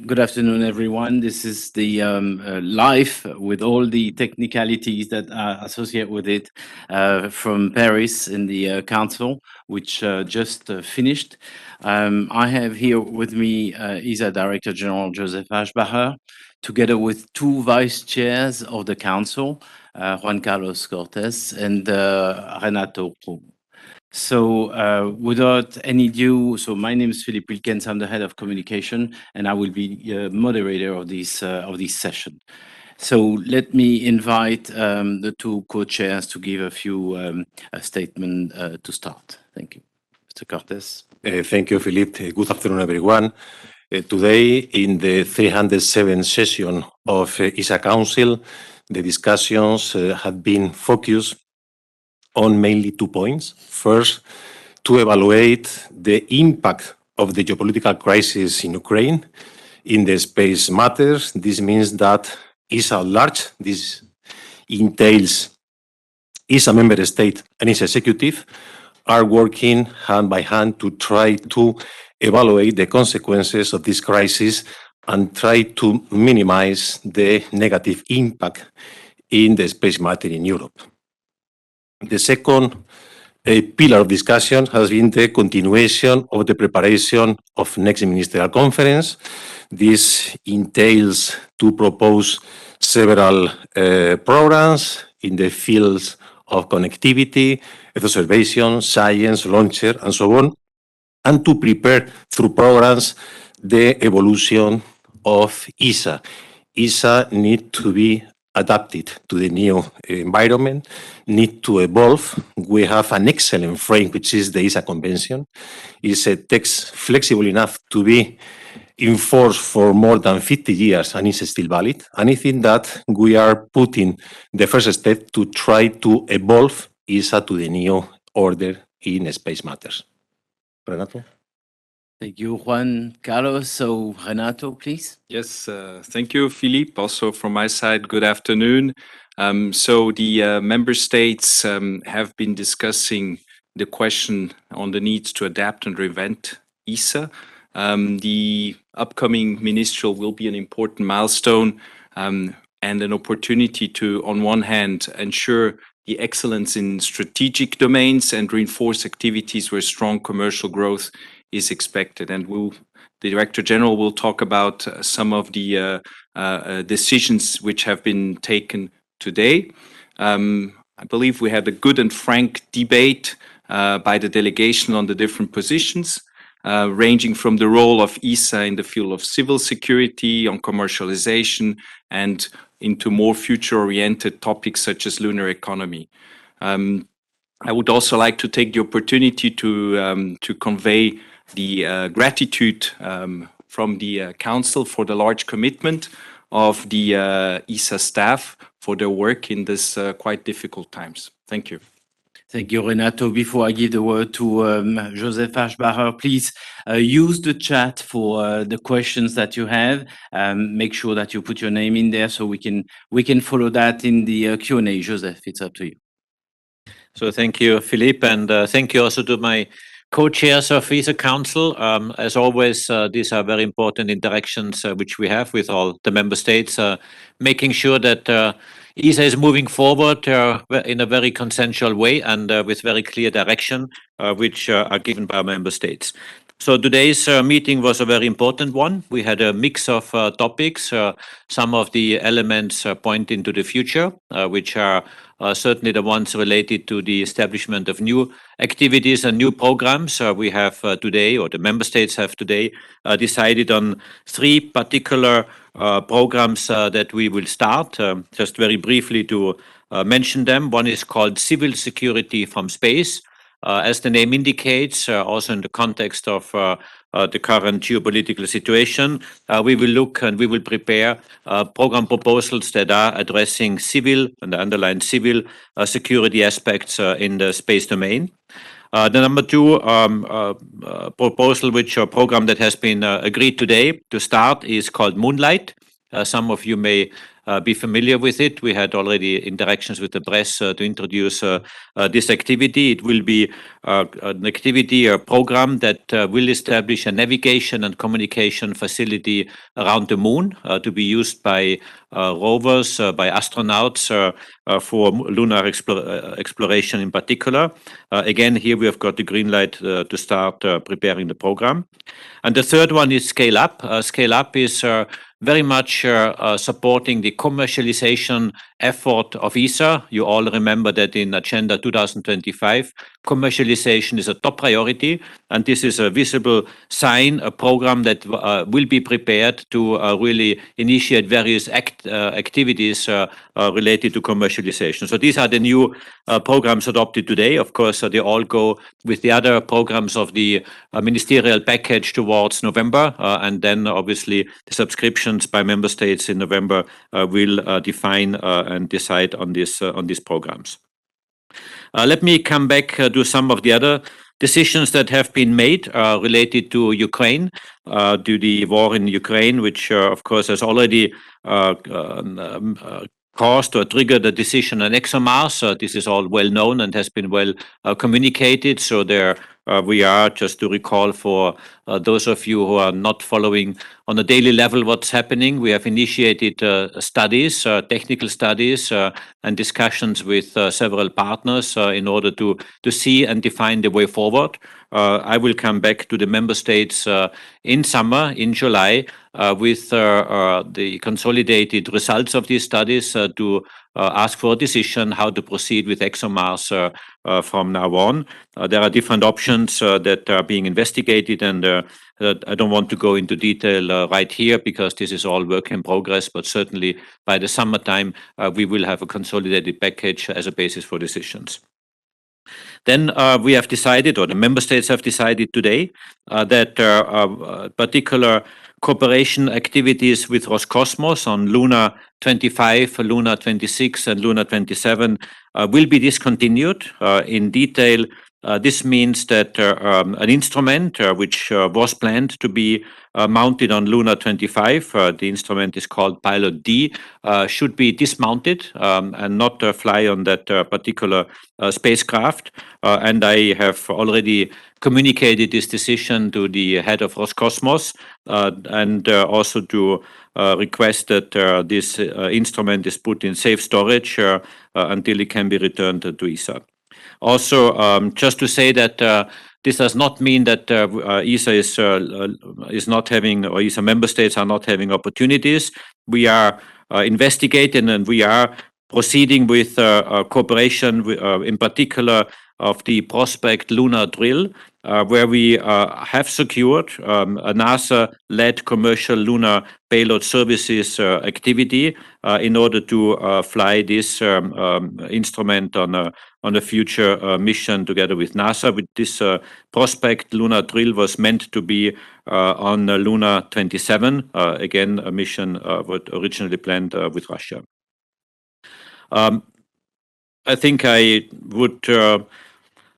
Good afternoon, everyone. This is the live with all the technicalities that are associated with it from Paris in the council, which just finished. I have here with me ESA Director General Josef Aschbacher, together with two vice chairs of the council, Juan Carlos Cortés and Renato Pro. So without any ado, so my name is Philippe Wilkens, I'm the head of communication, and I will be moderator of this session. So let me invite the two co-chairs to give a few statement to start. Thank you. Mr. Cortés. Thank you, Philippe. Good afternoon, everyone. Today, in the 307th session of ESA Council, the discussions have been focused on mainly 2 points. First, to evaluate the impact of the geopolitical crisis in Ukraine in the space matters. This means that ESA at large, this entails ESA member state and its executive, are working hand by hand to try to evaluate the consequences of this crisis and try to minimize the negative impact in the space matter in Europe. The second pillar of discussion has been the continuation of the preparation of next ministerial conference. This entails to propose several programs in the fields of connectivity, Earth observation, science, launcher, and so on, and to prepare through programs the evolution of ESA. ESA needs to be adapted to the new environment, need to evolve. We have an excellent frame, which is the ESA Convention. It's a text flexible enough to be in force for more than 50 years and is still valid. And I think that we are putting the first step to try to evolve ESA to the new order in space matters. Renato? Thank you, Juan Carlos. So Renato, please. Yes, thank you, Philippe. Also from my side, good afternoon. So the member states have been discussing the question on the needs to adapt and reinvent ESA. The upcoming ministerial will be an important milestone and an opportunity to, on one hand, ensure the excellence in strategic domains and reinforce activities where strong commercial growth is expected. And the Director General will talk about some of the decisions which have been taken today. I believe we had a good and frank debate by the delegation on the different positions, ranging from the role of ESA in the field of civil security, on commercialization, and into more future-oriented topics such as lunar economy. I would also like to take the opportunity to convey the gratitude from the Council for the large commitment of the ESA staff for their work in this quite difficult times. Thank you. Thank you, Renato. Before I give the word to Josef Aschbacher, please use the chat for the questions that you have. Make sure that you put your name in there so we can follow that in the Q&A. Josef, it's up to you. So thank you, Philippe, and thank you also to my co-chairs of ESA Council. As always, these are very important interactions which we have with all the member states, making sure that ESA is moving forward in a very consensual way and with very clear direction, which are given by our member states. So today's meeting was a very important one. We had a mix of topics. Some of the elements point into the future, which are certainly the ones related to the establishment of new activities and new programs. We have today, or the member states have today, decided on 3 particular programs that we will start. Just very briefly to mention them. One is called Civil Security from Space. As the name indicates, also in the context of the current geopolitical situation, we will look and we will prepare program proposals that are addressing civil and the underlying civil security aspects in the space domain. The number 2 proposal, which a program that has been agreed today to start, is called Moonlight. Some of you may be familiar with it. We had already interactions with the press to introduce this activity. It will be an activity or program that will establish a navigation and communication facility around the moon to be used by rovers, by astronauts for lunar exploration in particular. Again, here we have got the green light to start preparing the program. And the third one is Scale Up. Scale Up is very much supporting the commercialization effort of ESA. You all remember that in Agenda 2025, commercialization is a top priority, and this is a visible sign, a program that will be prepared to really initiate various activities related to commercialization. So these are the new programs adopted today. Of course, they all go with the other programs of the ministerial package towards November, and then obviously the subscriptions by member states in November will define and decide on these programs. Let me come back to some of the other decisions that have been made related to Ukraine, to the war in Ukraine, which of course has already caused or triggered a decision on ExoMars. This is all well known and has been well communicated. So there we are, just to recall for those of you who are not following on a daily level what's happening. We have initiated studies, technical studies and discussions with several partners in order to see and define the way forward. I will come back to the member states in summer, in July, with the consolidated results of these studies to ask for a decision how to proceed with ExoMars from now on. There are different options that are being investigated, and I don't want to go into detail right here because this is all work in progress, but certainly by the summertime, we will have a consolidated package as a basis for decisions. Then we have decided, or the member states have decided today, that particular cooperation activities with Roscosmos on Luna 25, Luna 26, and Luna 27 will be discontinued. In detail, this means that an instrument which was planned to be mounted on Luna 25, the instrument is called Pilot D, should be dismounted and not fly on that particular spacecraft. And I have already communicated this decision to the head of Roscosmos and also to request that this instrument is put in safe storage until it can be returned to ESA. Also, just to say that this does not mean that ESA is not having, or ESA member states are not having opportunities. We are investigating and we are proceeding with cooperation, in particular of the Prospect Lunar Drill, where we have secured a NASA-led commercial lunar payload services activity in order to fly this instrument on a future mission together with NASA. With this Prospect Lunar Drill was meant to be on Luna 27, again a mission was originally planned with Russia. I think I would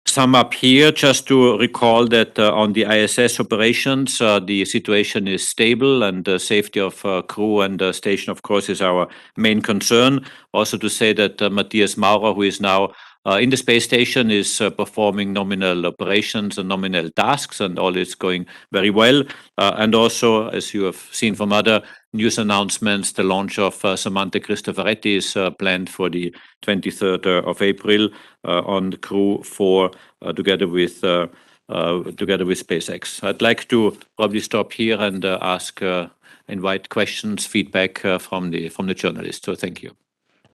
sum up here just to recall that on the ISS operations, the situation is stable and the safety of crew and station, of course, is our main concern. Also to say that Matthias Maurer, who is now in the space station, is performing nominal operations and nominal tasks, and all is going very well. And also, as you have seen from other news announcements, the launch of Samantha Cristoforetti is planned for the 23rd of April on the Crew 4 together with SpaceX. I'd like to probably stop here and invite questions, feedback from the journalists. So thank you.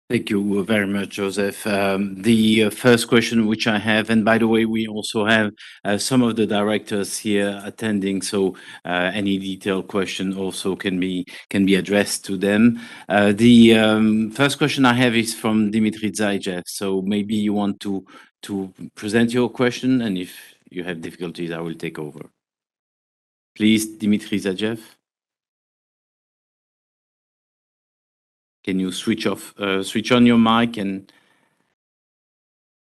Thank you very much, Josef. The first question which I have, and by the way, we also have some of the directors here attending, so any detailed question also can be addressed to them. The first question I have is from Dimitri Zaitsev. So maybe you want to present your question, and if you have difficulties, I will take over. Please, Dimitri Zaitsev. Can you switch on your mic and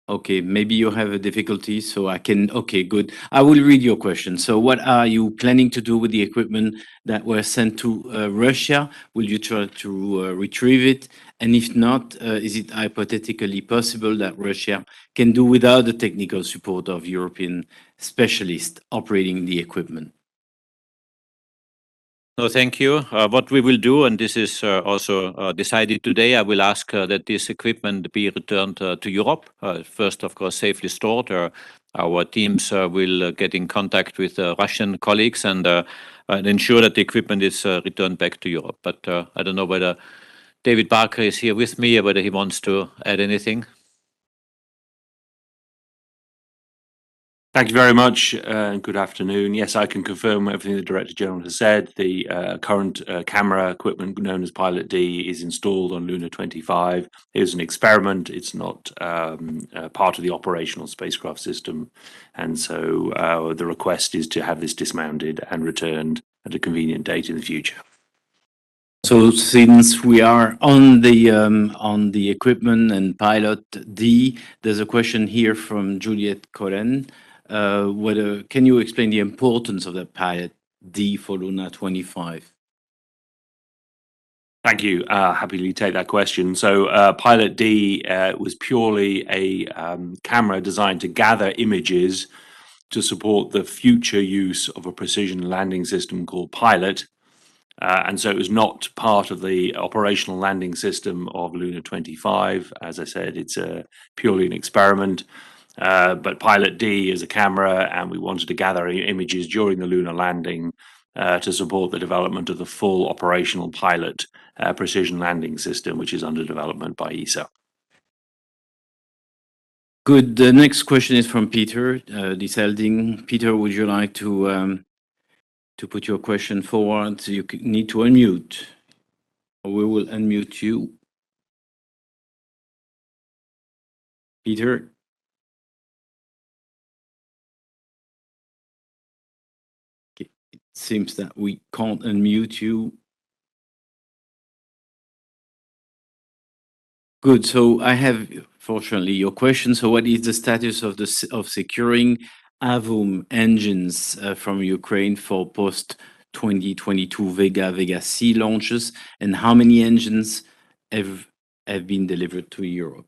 Okay, maybe you have a difficulty, so I can. Okay, good. I will read your question. So, what are you planning to do with the equipment that were sent to Russia? Will you try to retrieve it? And if not, is it hypothetically possible that Russia can do without the technical support of European specialists operating the equipment? No, thank you. What we will do, and this is also decided today, I will ask that this equipment be returned to Europe. First, of course, safely stored. Our teams will get in contact with Russian colleagues and ensure that the equipment is returned back to Europe. But I don't know whether David Barker is here with me or whether he wants to add anything. Thank you very much, and good afternoon. Yes, I can confirm everything the Director General has said. The current camera equipment known as Pilot D is installed on Luna 25. It is an experiment. It's not part of the operational spacecraft system. And so the request is to have this dismounted and returned at a convenient date in the future. So since we are on the equipment and Pilot D, there's a question here from Juliette Collen. Whether can you explain the importance of the Pilot D for Luna 25? Thank you. Happily take that question. So Pilot D was purely a camera designed to gather images to support the future use of a precision landing system called Pilot. And so it was not part of the operational landing system of Luna 25. As I said, it's purely an experiment. But Pilot D is a camera, and we wanted to gather images during the lunar landing to support the development of the full operational Pilot precision landing system, which is under development by ESA. Good. The next question is from Peter Deselding. Peter, would you like to put your question forward? You need to unmute, or we will unmute you. Peter? Okay. It seems that we can't unmute you. Good. So I have, fortunately, your question. So what is the status of securing AVOM engines from Ukraine for post-2022 Vega C launches, and how many engines have been delivered to Europe?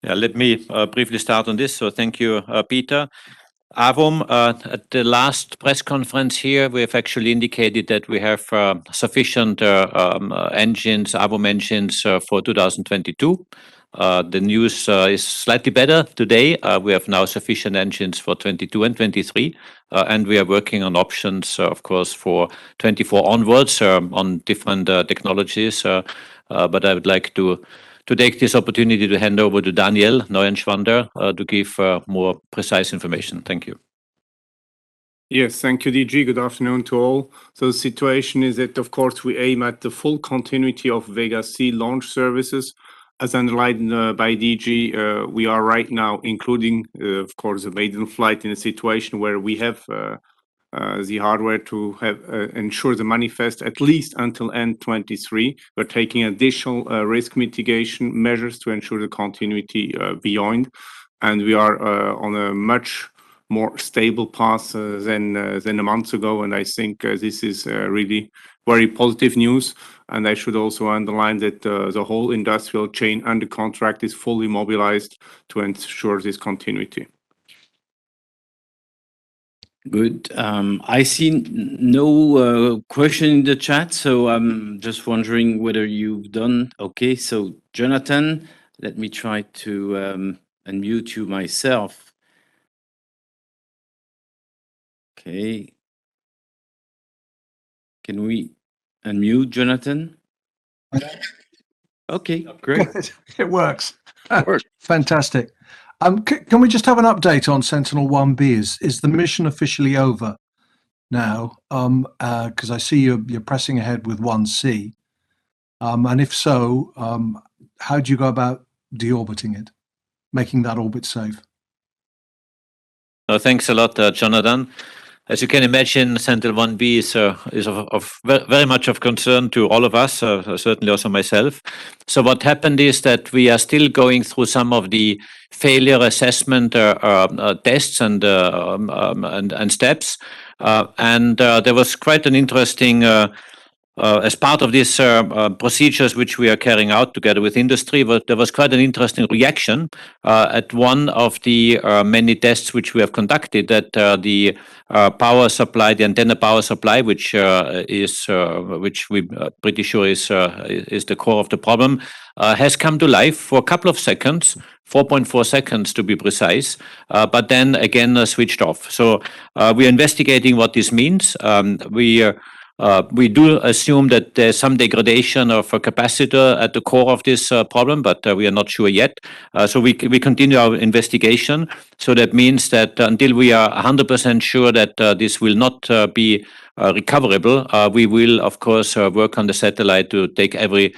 Yeah, let me briefly start on this. So thank you, Peter. AVOM, at the last press conference here, we have actually indicated that we have sufficient engines, AVOM engines for 2022. The news is slightly better today. We have now sufficient engines for 22 and 23, and we are working on options, of course, for 24 onwards on different technologies. But I would like to take this opportunity to hand over to Daniel Neuenschwander to give more precise information. Thank you. Yes, thank you, DG. Good afternoon to all. So the situation is that, of course, we aim at the full continuity of Vega C launch services. As underlined by DG, we are right now including, of course, the maiden flight in a situation where we have the hardware to have ensure the manifest at least until end 23. We're taking additional risk mitigation measures to ensure the continuity beyond, and we are on a much more stable path than a month ago. And I think this is really very positive news. And I should also underline that the whole industrial chain under contract is fully mobilized to ensure this continuity. Good. I see no question in the chat, so I'm just wondering whether you've done okay. So Jonathan, let me try to unmute you myself. Okay. Can we unmute Jonathan? Okay, great. It works. Fantastic. Can we just have an update on Sentinel-1B? Is the mission officially over now? Because I see you're pressing ahead with 1C. And if so, how do you go about deorbiting it, making that orbit safe? Thanks a lot, Jonathan. As you can imagine, Sentinel-1B is of very much of concern to all of us, certainly also myself. So what happened is that we are still going through some of the failure assessment tests and steps. There was quite an interesting as part of these procedures which we are carrying out together with industry, but there was quite an interesting reaction at one of the many tests which we have conducted, that the power supply, the antenna power supply, which we pretty sure is the core of the problem, has come to life for a couple of seconds, 4.4 seconds to be precise, but then again switched off. So we are investigating what this means. We do assume that there's some degradation of a capacitor at the core of this problem, but we are not sure yet. So we continue our investigation. So that means that until we are 100% sure that this will not be recoverable, we will, of course, work on the satellite to take every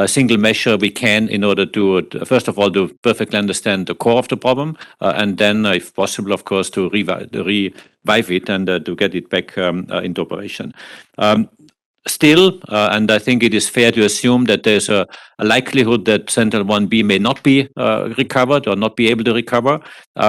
single measure we can in order to, first of all, to perfectly understand the core of the problem, and then, if possible, of course, to revive it and to get it back into operation. Still, and I think it is fair to assume that there's a likelihood that Sentinel-1B may not be recovered or not be able to recover.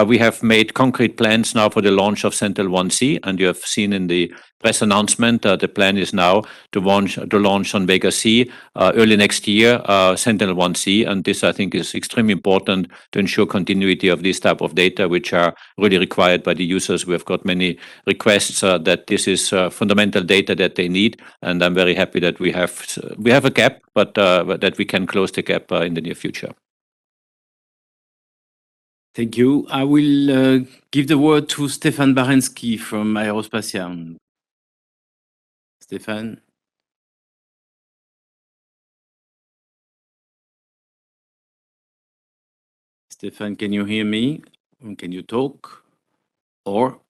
We have made concrete plans now for the launch of Sentinel-1C, and you have seen in the press announcement, the plan is now to launch on Vega C early next year, Sentinel-1C, and this I think is extremely important to ensure continuity of this type of data, which are really required by the users. We have got many requests that this is fundamental data that they need, and I'm very happy that we have a gap, but that we can close the gap in the near future. Thank you. I will give the word to Stefan Barensky from Aerospatiale. Stefan. Stefan, can you hear me? Can you talk? Or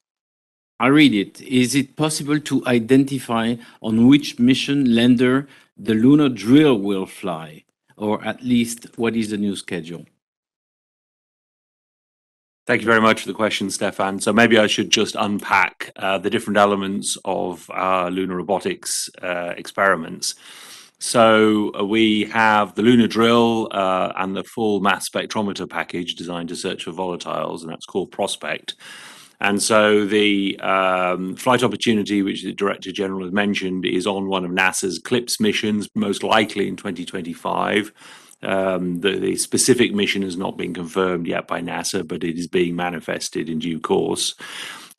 I read it. Is it possible to identify on which mission lander the lunar drill will fly? Or at least, what is the new schedule? Thank you very much for the question, Stefan. So maybe I should just unpack the different elements of our lunar robotics experiments. So we have the lunar drill and the full mass spectrometer package designed to search for volatiles, and that's called Prospect. And so the flight opportunity, which the Director General has mentioned, is on one of NASA's CLIPS missions, most likely in 2025. The specific mission has not been confirmed yet by NASA, but it is being manifested in due course.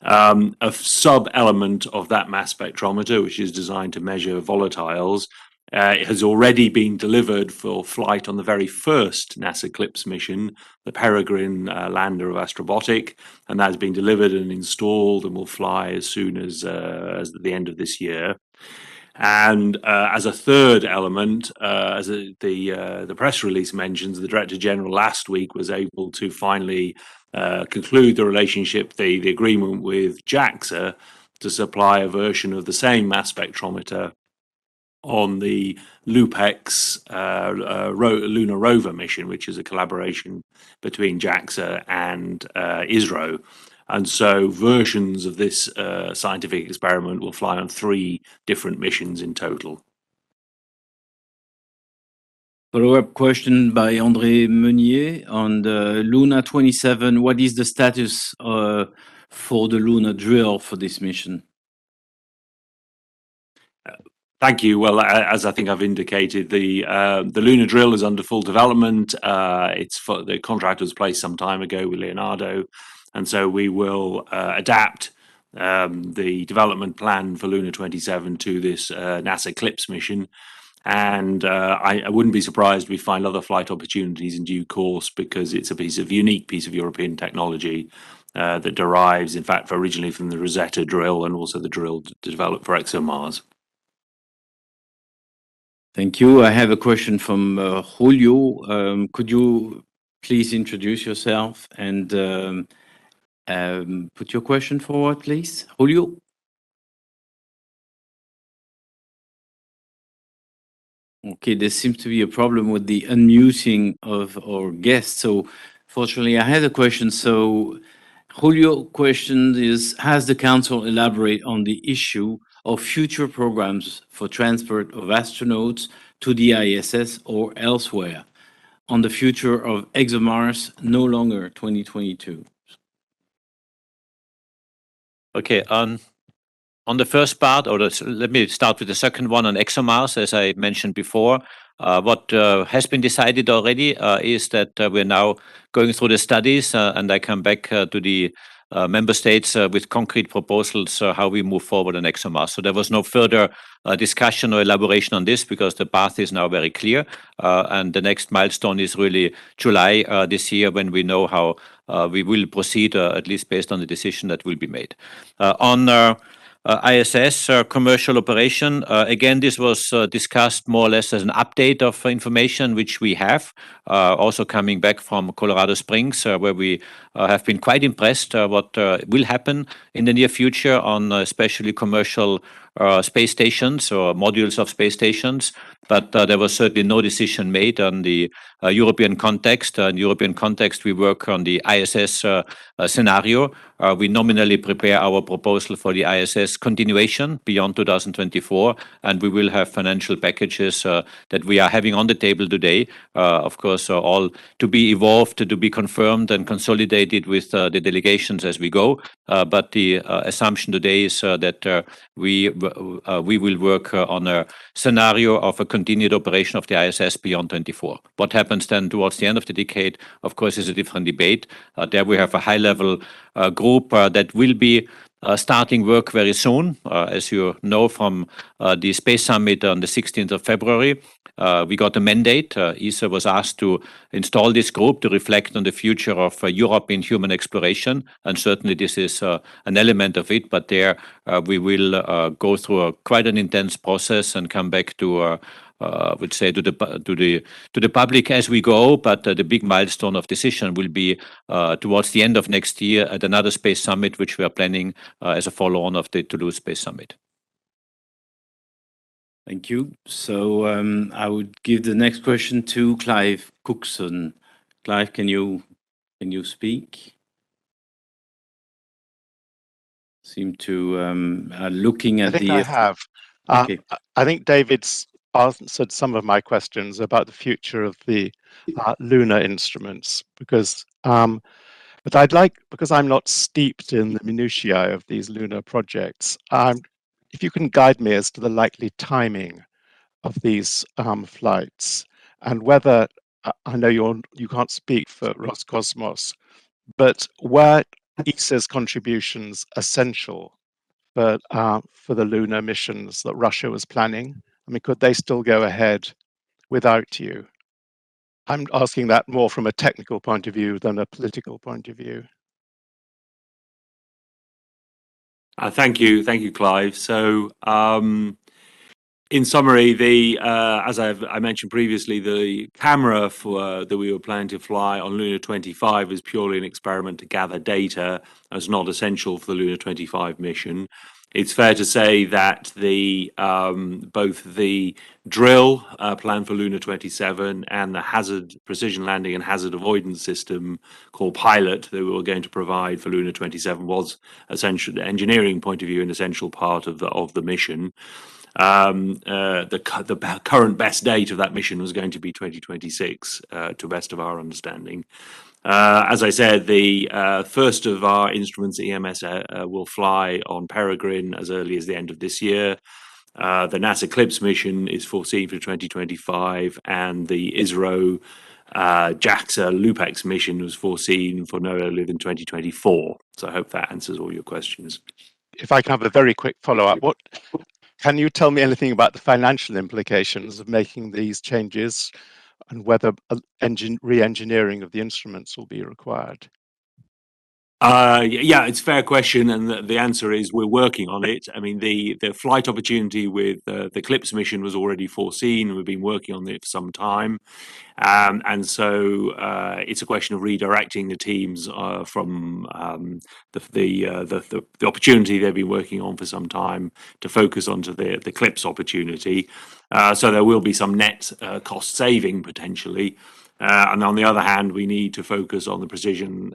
A sub-element of that mass spectrometer, which is designed to measure volatiles, has already been delivered for flight on the very first NASA CLIPS mission, the Peregrine lander of Astrobotic, and that has been delivered and installed and will fly as soon as the end of this year. And as a third element, as the press release mentions, the Director General last week was able to finally conclude the relationship, the agreement with JAXA to supply a version of the same mass spectrometer on the LUPEX lunar rover mission, which is a collaboration between JAXA and ISRO. And so versions of this scientific experiment will fly on 3 different missions in total. Follow-up question by André Meunier on the Luna 27. What is the status for the lunar drill for this mission? Thank you. Well, as I think I've indicated, the lunar drill is under full development. The contract was placed some time ago with Leonardo, and so we will adapt the development plan for Luna 27 to this NASA CLIPS mission. And I wouldn't be surprised we find other flight opportunities in due course, because it's a unique piece of European technology that derives, in fact, originally from the Rosetta drill and also the drill developed for ExoMars. Thank you. I have a question from Julio. Could you please introduce yourself and put your question forward, please? Julio? Okay, there seems to be a problem with the unmuting of our guests. So fortunately, I had a question. So Julio question is, has the council elaborate on the issue of future programs for transport of astronauts to the ISS or elsewhere, on the future of ExoMars, no longer 2022? Okay, on the first part, let me start with the second one on ExoMars. As I mentioned before, what has been decided already is that we're now going through the studies, and I come back to the member states with concrete proposals how we move forward on ExoMars. So there was no further discussion or elaboration on this because the path is now very clear, and the next milestone is really July this year, when we know how we will proceed, at least based on the decision that will be made. On ISS commercial operation. Again, this was discussed more or less as an update of information which we have, also coming back from Colorado Springs, where we have been quite impressed what will happen in the near future on especially commercial space stations or modules of space stations. But there was certainly no decision made on the European context. In European context, we work on the ISS scenario. We nominally prepare our proposal for the ISS continuation beyond 2024, and we will have financial packages that we are having on the table today. Of course, all to be evolved, to be confirmed and consolidated with the delegations as we go. But the assumption today is that we will work on a scenario of a continued operation of the ISS beyond 24. What happens then towards the end of the decade, of course, is a different debate. There we have a high-level group that will be starting work very soon. As you know from the Space Summit on the 16th of February, we got a mandate. ESA was asked to install this group to reflect on the future of Europe in human exploration, and certainly this is an element of it. But there we will go through quite an intense process and come back to would say to the public as we go. But the big milestone of decision will be towards the end of next year at another Space Summit, which we are planning as a follow-on of the Toulouse Space Summit. Thank you. So I would give the next question to Clive Cookson. Clive, can you speak? Seem to looking at I think the. I have. Okay. I think David's answered some of my questions about the future of the lunar instruments, because but I'd like, because I'm not steeped in the minutiae of these lunar projects, if you can guide me as to the likely timing of these flights, and whether I know you can't speak for Roscosmos, but were ESA's contributions essential for the lunar missions that Russia was planning? I mean, could they still go ahead without you? I'm asking that more from a technical point of view than a political point of view. Thank you, Clive. So, in summary, as I mentioned previously, the camera that we were planning to fly on Luna 25 is purely an experiment to gather data, as not essential for the Luna 25 mission. It's fair to say that both the drill planned for Luna 27 and the precision landing and hazard avoidance system called Pilot that we were going to provide for Luna 27 was essential, the engineering point of view, an essential part of the mission. The current best date of that mission was going to be 2026, to best of our understanding. As I said, the first of our instruments, EMS, will fly on Peregrine as early as the end of this year. The NASA CLIPS mission is foreseen for 2025, and the ISRO JAXA LUPEX mission was foreseen for no earlier than 2024. So I hope that answers all your questions. If I can have a very quick follow-up, can you tell me anything about the financial implications of making these changes, and whether re-engineering of the instruments will be required? Yeah, it's a fair question, and the answer is we're working on it. I mean, the flight opportunity with the CLIPS mission was already foreseen. We've been working on it for some time, and so it's a question of redirecting the teams from the opportunity they've been working on for some time to focus onto the CLIPS opportunity. So there will be some net cost saving potentially. And on the other hand, we need to focus on the precision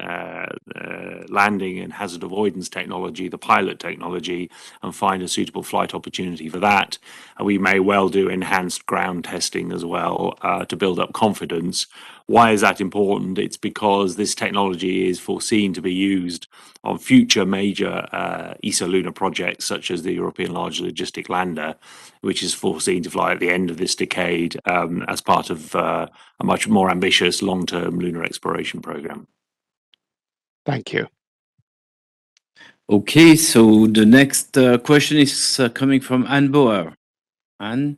landing and hazard avoidance technology, the pilot technology, and find a suitable flight opportunity for that. And we may well do enhanced ground testing as well to build up confidence. Why is that important? It's because this technology is foreseen to be used on future major ESA lunar projects, such as the European Large Logistic Lander, which is foreseen to fly at the end of this decade as part of a much more ambitious long-term lunar exploration program. Thank you. Okay, so the next question is coming from Anne Bauer. Anne?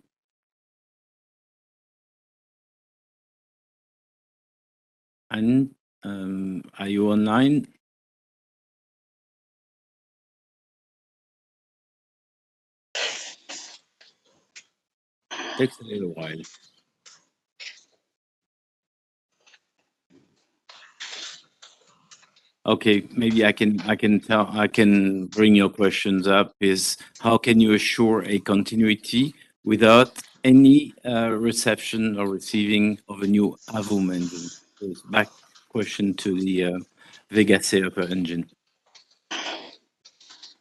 Anne, are you online? Takes a little while. Okay, maybe I can bring your questions up. Is how can you assure a continuity without any reception or receiving of a new AVUM engine? So it's back question to the Vega C upper engine.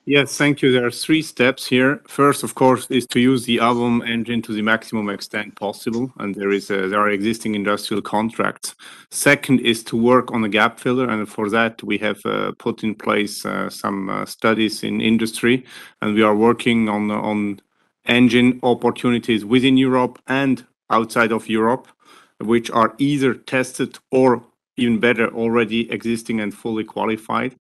Yes, thank you. There are 3 steps here. First, of course, is to use the AVUM engine to the maximum extent possible, and there are existing industrial contracts. Second is to work on a gap filler, and for that we have put in place some studies in industry, and we are working on engine opportunities within Europe and outside of Europe, which are either tested or even better already existing and fully qualified.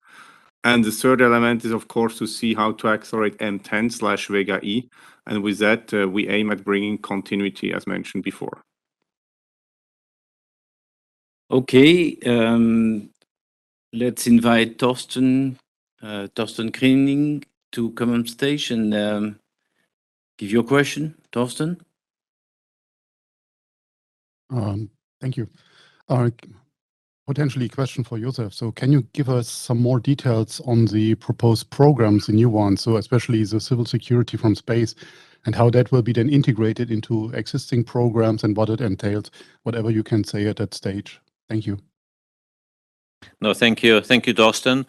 And the third element is, of course, to see how to accelerate M10/Vega E. And with that, we aim at bringing continuity, as mentioned before. Okay, let's invite Torsten Kriening to come on stage and give your question. Torsten? Thank you. Potentially a question for Josef. So can you give us some more details on the proposed programs, the new ones, so especially the civil security from space, and how that will be then integrated into existing programs and what it entails, whatever you can say at that stage. Thank you. No, thank you. Thank you, Torsten.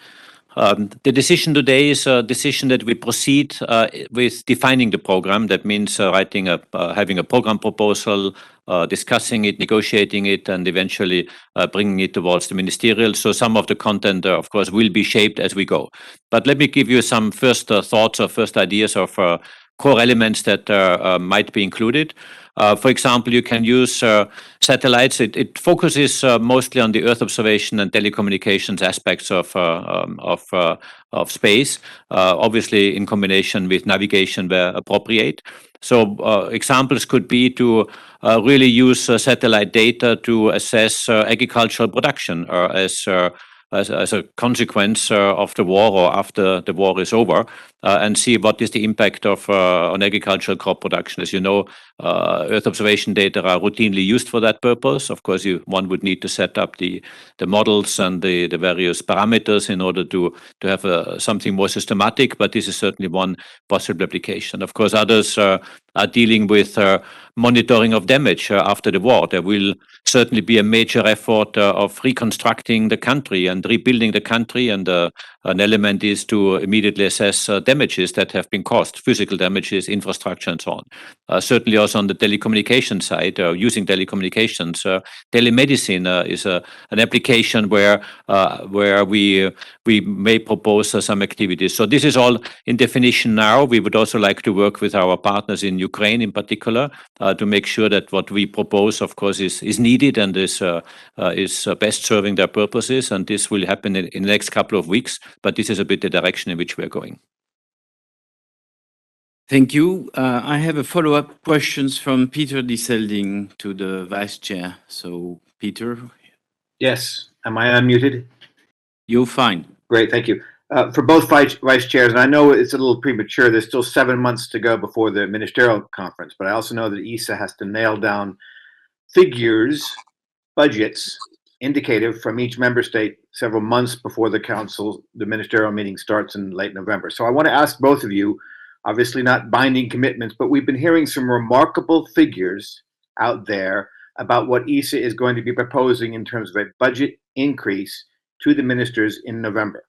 The decision today is a decision that we proceed with defining the program. That means having a program proposal, discussing it, negotiating it, and eventually bringing it towards the ministerial. So some of the content, of course, will be shaped as we go. But let me give you some first thoughts or first ideas of core elements that might be included. For example, you can use satellites. It focuses mostly on the Earth observation and telecommunications aspects of space, obviously in combination with navigation where appropriate. So examples could be to really use satellite data to assess agricultural production as a consequence of the war or after the war is over, and see what is the impact of on agricultural crop production. As you know, Earth observation data are routinely used for that purpose. Of course, one would need to set up the models and the various parameters in order to have something more systematic, but this is certainly one possible application. Of course, others are dealing with monitoring of damage after the war. There will certainly be a major effort of reconstructing the country and rebuilding the country, and an element is to immediately assess damages that have been caused, physical damages, infrastructure, and so on. Certainly also on the telecommunication side, using telecommunications, telemedicine is an application where we may propose some activities. So this is all in definition now. We would also like to work with our partners in Ukraine in particular to make sure that what we propose, of course, is needed and is best serving their purposes. And this will happen in the next couple of weeks. But this is a bit the direction in which we are going. Thank you. I have a follow-up questions from Peter Dieselding to the Vice Chair. So, Peter? Yes. Am I unmuted? You're fine. Great, thank you. For both vice chairs, and I know it's a little premature, there's still 7 months to go before the ministerial conference, but I also know that ESA has to nail down figures, budgets, indicative from each member state several months before the ministerial meeting starts in late November. So I want to ask both of you, obviously not binding commitments, but we've been hearing some remarkable figures out there about what ESA is going to be proposing in terms of a budget increase to the ministers in November.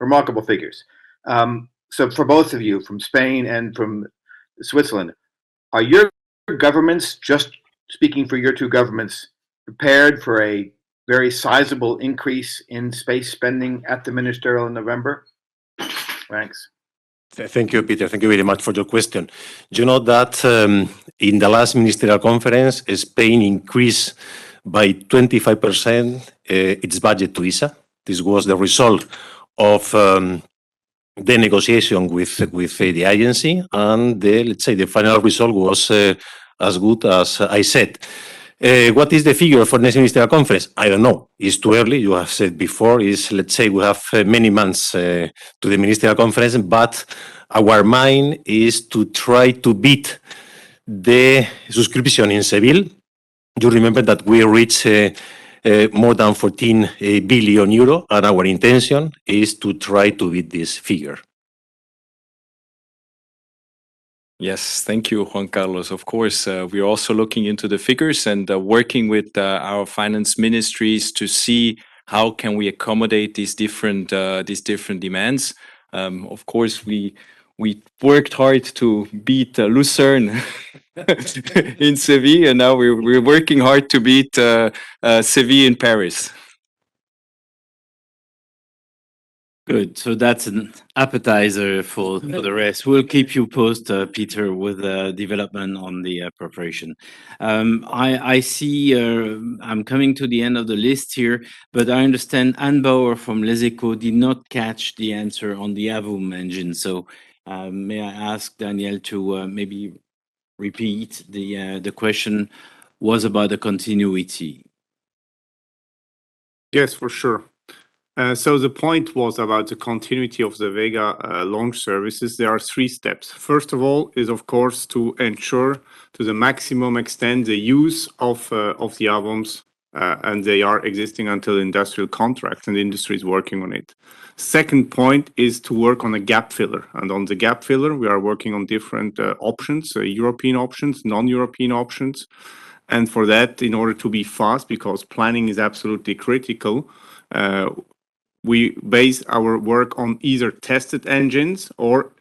Remarkable figures. So for both of you, from Spain and from Switzerland, are your governments, just speaking for your two governments, prepared for a very sizable increase in space spending at the ministerial in November? Thanks. Thank you, Peter. Thank you very much for your question. You know that in the last ministerial conference, Spain increased by 25% its budget to ESA. This was the result of the negotiation with the agency, and let's say the final result was as good as I said. What is the figure for next ministerial conference? I don't know. It's too early. You have said before. Let's say we have many months to the ministerial conference, but our mind is to try to beat the subscription in Seville. You remember that we reached more than 14 billion euro, and our intention is to try to beat this figure. Yes, thank you, Juan Carlos. Of course, we're also looking into the figures and working with our finance ministries to see how can we accommodate these different demands. Of course, we worked hard to beat Lucerne in Seville, and now we're working hard to beat Seville in Paris. Good. So that's an appetizer for the rest. We'll keep you posted, Peter, with development on the preparation. I see I'm coming to the end of the list here, but I understand Anne Bauer from Les Echos did not catch the answer on the AVUM engine. So may I ask Daniel to maybe repeat the question was about the continuity? Yes, for sure. So the point was about the continuity of the Vega launch services. There are 3 steps. First of all is, of course, to ensure to the maximum extent the use of the AVOMs, and they are existing until industrial contracts, and the industry is working on it. Second point is to work on a gap filler. And on the gap filler, we are working on different options, European options, non-European options. And for that, in order to be fast, because planning is absolutely critical, we base our work on either tested engines or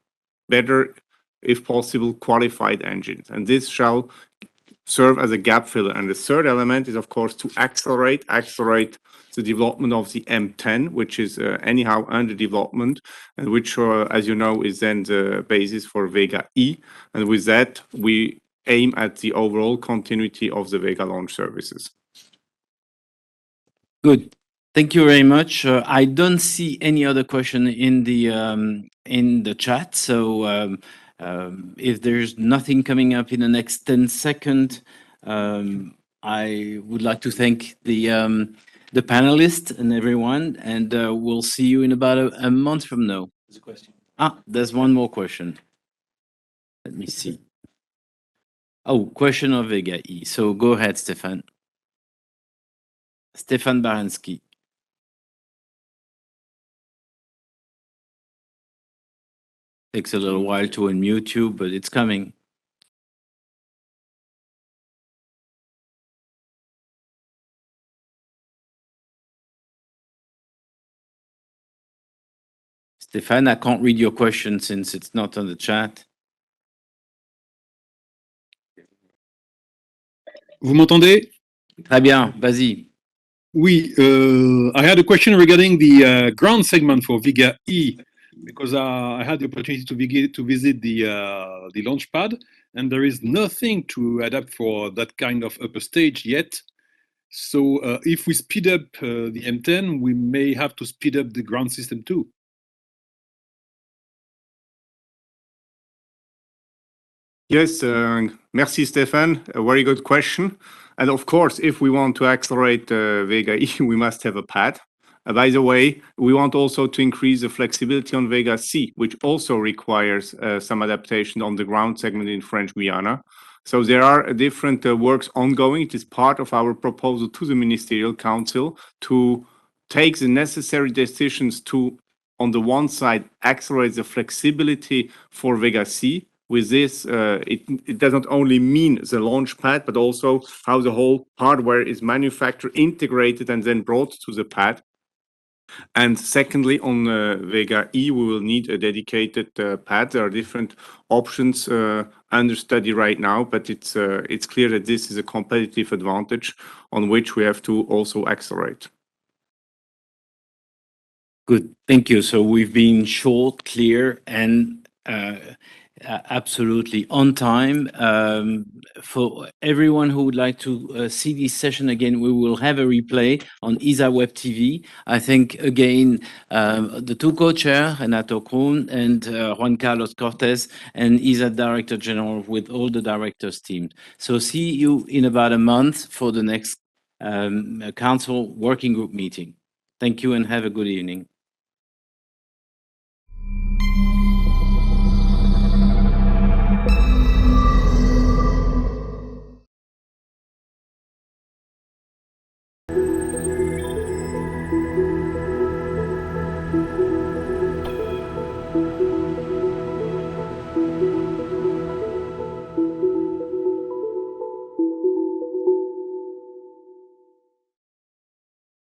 better, if possible, qualified engines. And this shall serve as a gap filler. And the third element is, of course, to accelerate the development of the M10, which is anyhow under development, and which, as you know, is then the basis for Vega E. And with that, we aim at the overall continuity of the Vega launch services. Good. Thank you very much. I don't see any other question in the chat. So if there's nothing coming up in the next 10 seconds, I would like to thank the panelists and everyone, and we'll see you in about a month from now. There's a question. There's one more question. Let me see. Oh, question of Vega E. So go ahead, Stefan. Stefan Baranski. Takes a little while to unmute you, but it's coming. Stefan, I can't read your question since it's not on the chat. Vous m'entendez? Très bien, vas-y. Oui, I had a question regarding the ground segment for Vega E, because I had the opportunity to visit the launch pad, and there is nothing to adapt for that kind of upper stage yet. So if we speed up the M10, we may have to speed up the ground system too. Yes, merci, Stefan. A very good question. And of course, if we want to accelerate Vega E, we must have a pad. By the way, we want also to increase the flexibility on Vega C, which also requires some adaptation on the ground segment in French Guiana. So there are different works ongoing. It is part of our proposal to the Ministerial Council to take the necessary decisions to, on the one side, accelerate the flexibility for Vega C, with this, it does not only mean the launch pad, but also how the whole hardware is manufactured, integrated, and then brought to the pad. And secondly, on Vega E, we will need a dedicated pad. There are different options under study right now, but it's clear that this is a competitive advantage on which we have to also accelerate. Good, thank you. So we've been short, clear, and absolutely on time. For everyone who would like to see this session again, we will have a replay on ESA Web TV. I think, again, the two co-chairs, Renato Krohn and Juan Carlos Cortez, and ESA Director General with all the directors team. So see you in about a month for the next Council Working Group meeting. Thank you and have a good evening.